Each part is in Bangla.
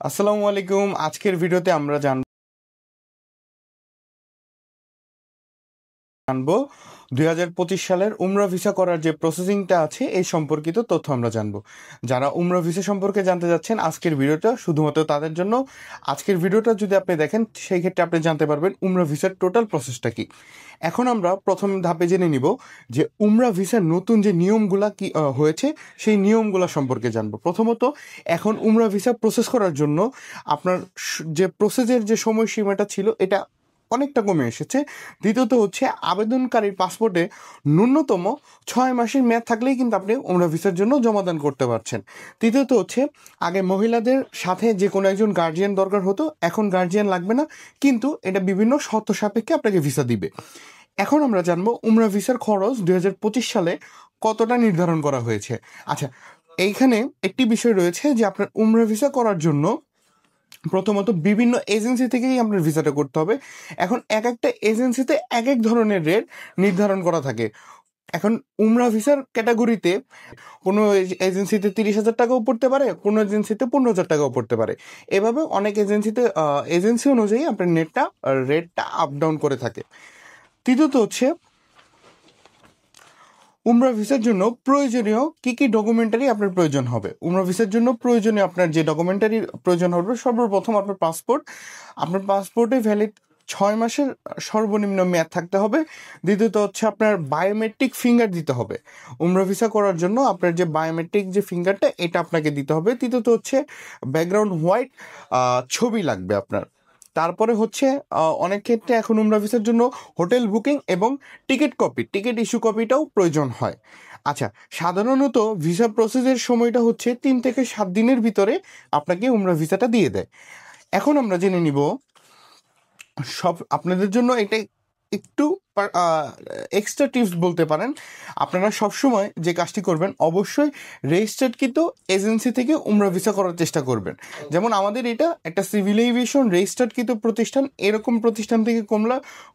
আসসালামু আলাইকুম। আজকের ভিডিওতে আমরা জানবো 2025 সালের উমরা ভিসা করার যে প্রসেসিংটা আছে এই সম্পর্কিত তথ্য আমরা জানবো। যারা উমরা ভিসা সম্পর্কে জানতে যাচ্ছেন আজকের ভিডিওটা শুধুমাত্র তাদের জন্য। আজকের ভিডিওটা যদি আপনি দেখেন সেই ক্ষেত্রে আপনি জানতে পারবেন উমরা ভিসার টোটাল প্রসেসটা কি। এখন আমরা প্রথম ধাপে জেনে নিব যে উমরা ভিসার নতুন যে নিয়মগুলা কি হয়েছে সেই নিয়মগুলা সম্পর্কে জানবো। প্রথমত এখন উমরা ভিসা প্রসেস করার জন্য আপনার যে প্রসেসের যে সময়সীমাটা ছিল এটা অনেকটা কমে এসেছে। দ্বিতীয়ত হচ্ছে আবেদনকারীর পাসপোর্টে ন্যূনতম 6 মাসের মেয়াদ থাকলেই কিন্তু আপনি উমরা ভিসার জন্য জমাদান করতে পারছেন। তৃতীয়ত হচ্ছে আগে মহিলাদের সাথে যে কোনো একজন গার্জিয়ান দরকার হতো, এখন গার্জিয়ান লাগবে না, কিন্তু এটা বিভিন্ন শর্ত সাপেক্ষে আপনাকে ভিসা দিবে। এখন আমরা জানবো উমরা ভিসার খরচ 2025 সালে কতটা নির্ধারণ করা হয়েছে। আচ্ছা, এইখানে একটি বিষয় রয়েছে যে আপনার উমরা ভিসা করার জন্য প্রথমত বিভিন্ন এজেন্সি থেকেই আপনার ভিসাটা করতে হবে। এখন এক একটা এজেন্সিতে এক এক ধরনের রেট নির্ধারণ করা থাকে। এখন উমরা ভিসার ক্যাটাগরিতে কোনো এজেন্সিতে 30,000 টাকাও পড়তে পারে, কোনো এজেন্সিতে 15,000 টাকাও পড়তে পারে। এভাবে অনেক এজেন্সিতে এজেন্সি অনুযায়ী আপনার রেটটা আপ ডাউন করে থাকে। তৃতীয়ত হচ্ছে উমরা ভিসার জন্য প্রয়োজনীয় কী কী ডকুমেন্টারি আপনার প্রয়োজন হবে। উমরা ভিসার জন্য প্রয়োজনীয় আপনার যে ডকুমেন্টারির প্রয়োজন হবে, সর্বপ্রথম আপনার পাসপোর্ট। আপনার পাসপোর্টে ভ্যালিড 6 মাসের সর্বনিম্ন মেয়াদ থাকতে হবে। দ্বিতীয়ত হচ্ছে আপনার বায়োমেট্রিক ফিঙ্গার দিতে হবে। উমরা ভিসা করার জন্য আপনার যে বায়োমেট্রিক যে ফিঙ্গারটা এটা আপনাকে দিতে হবে। তৃতীয়ত হচ্ছে ব্যাকগ্রাউন্ড হোয়াইট ছবি লাগবে আপনার। তারপরে হচ্ছে অনেক ক্ষেত্রে এখন উমরা ভিসার জন্য হোটেল বুকিং এবং টিকিট ইস্যু কপিটাও প্রয়োজন হয়। আচ্ছা, সাধারণত ভিসা প্রসেসের সময়টা হচ্ছে 3 থেকে 7 দিনের ভিতরে আপনাকে উমরা ভিসাটা দিয়ে দেয়। এখন আমরা জেনে নিব সব আপনাদের জন্য এটা একটু এক্সট্রা টিপস বলতে পারেন। আপনারা সবসময় যে কাজটি করবেন, অবশ্যই রেজিস্টার্ড কিন্তু এজেন্সি থেকে উমরা ভিসা করার চেষ্টা করবেন। যেমন আমাদের এটা একটা সিভিল এভিয়েশন রেজিস্টার্ড কিন্তু প্রতিষ্ঠান, এরকম প্রতিষ্ঠান থেকে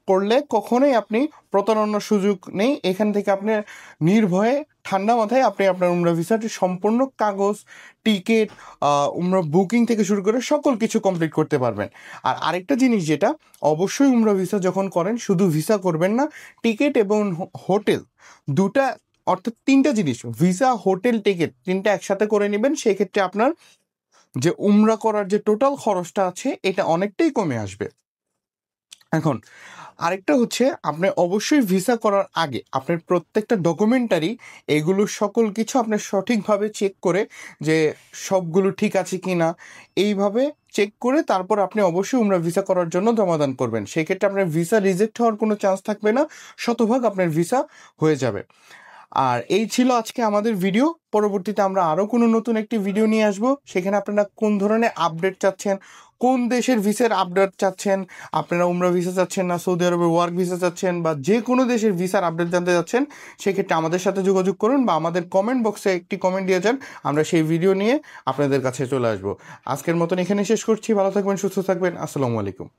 করলে কখনোই আপনি প্রতারণার সুযোগ নেই। এখান থেকে আপনি নির্ভয়ে ঠান্ডা মাথায় আপনি আপনার উমরা ভিসাটি সম্পূর্ণ কাগজ, টিকিট, উমরা বুকিং থেকে শুরু করে সকল কিছু কমপ্লিট করতে পারবেন। আর আরেকটা জিনিস যেটা, অবশ্যই উমরা ভিসা যখন করেন শুধু ভিসা করবেন না, টিকিট এবং হোটেল দুটা, অর্থাৎ 3টা জিনিস, ভিসা, হোটেল, টিকিট 3টা একসাথে করে নেবেন। সেক্ষেত্রে আপনার যে উমরা করার যে টোটাল খরচটা আছে এটা অনেকটাই কমে আসবে। এখন আরেকটা হচ্ছে আপনি অবশ্যই ভিসা করার আগে আপনার প্রত্যেকটা ডকুমেন্টারি এগুলো সকল কিছু আপনার সঠিকভাবে চেক করে যে সবগুলো ঠিক আছে কি না, এইভাবে চেক করে তারপর আপনি অবশ্যই উমরা ভিসা করার জন্য জমাদান করবেন। সেক্ষেত্রে আপনার ভিসা রিজেক্ট হওয়ার কোনো চান্স থাকবে না, শতভাগ আপনার ভিসা হয়ে যাবে। আর এই ছিল আজকে আমাদের ভিডিও। পরবর্তীতে আমরা আরও কোনো নতুন একটি ভিডিও নিয়ে আসবো। সেখানে আপনারা কোন ধরনের আপডেট চাচ্ছেন, কোন দেশের ভিসার আপডেট চাচ্ছেন, আপনারা উমরা ভিসা চাচ্ছেন না সৌদি আরবের ওয়ার্ক ভিসা চাচ্ছেন, বা যে কোনো দেশের ভিসার আপডেট জানতে চাচ্ছেন, সেক্ষেত্রে আমাদের সাথে যোগাযোগ করুন বা আমাদের কমেন্ট বক্সে একটি কমেন্ট দিয়ে যান। আমরা সেই ভিডিও নিয়ে আপনাদের কাছে চলে আসবো। আজকের মতন এখানে শেষ করছি। ভালো থাকবেন, সুস্থ থাকবেন। আসসালামু আলাইকুম।